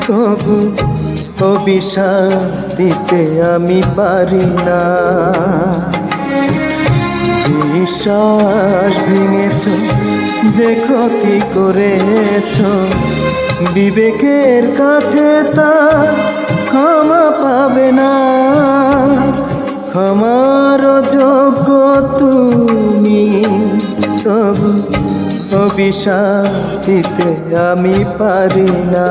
তবু অভিশাপ দিতে আমি পারি না। বিশ্বাস ভেঙেছ, যে ক্ষতি করেছ, বিবেকের কাছে তা ক্ষমা পাবে না। ক্ষমার যোগ্য তুমি, তবু অভিশাপ দিতে আমি পারি না।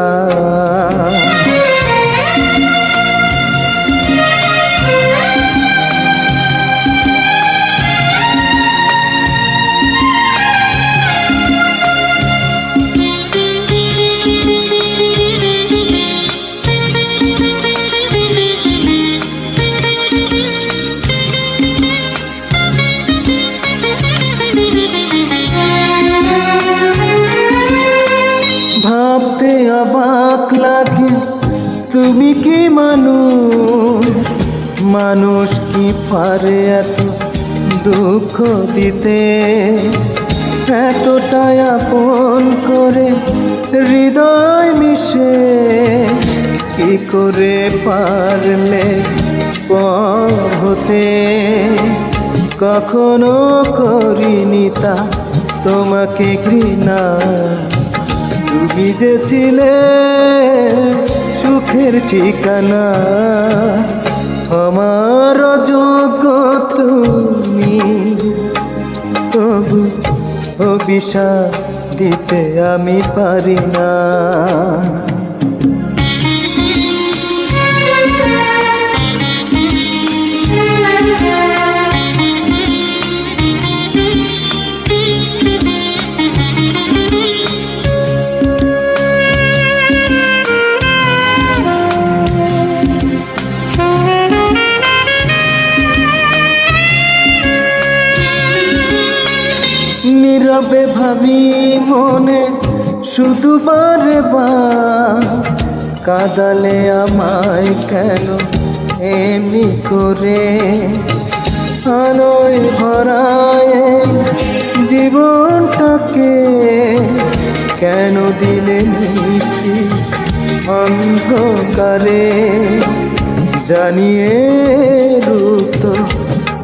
ভাবতে অবাক লাগে, তুমি কি মানুষ? মানুষ কি পারে এত দুঃখ দিতে? এতটাই আপন করে হৃদয় মিশে কি করে পারলে পর হতে? কখনো করিনি তা তোমাকে ঘৃণা, তুমি যে ছিলে সুখের ঠিকানা। আমার যোগ্য তুমি, তবু অভিশাপ দিতে আমি পারি না। নীরবে ভাবি মনে শুধু বারে বার, কাঁদালে আমায় কেন এমনি করে? আলোয় ভরায় জীবনটাকে কেন দিলে মিষ্টি অন্ধকারে? জানিয়ে রূপ তো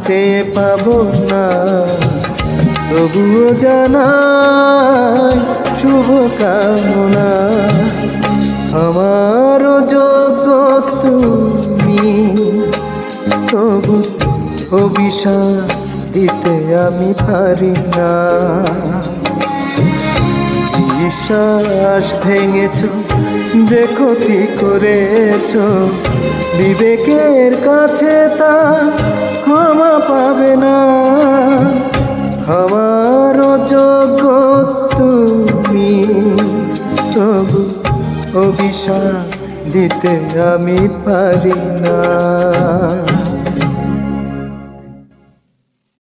চেয়ে পাবো না, তবুও জানাই শুভকামনা। আমার যোগ্য তুমি, তবু অভিশাপ দিতে আমি পারি না। বিশ্বাস ভেঙেছ, যে ক্ষতি করেছ, বিবেকের কাছে তা ক্ষমা পাবে না। আমার যোগ্য তুমি, তবু অভিশাপ দিতে আমি পারি না।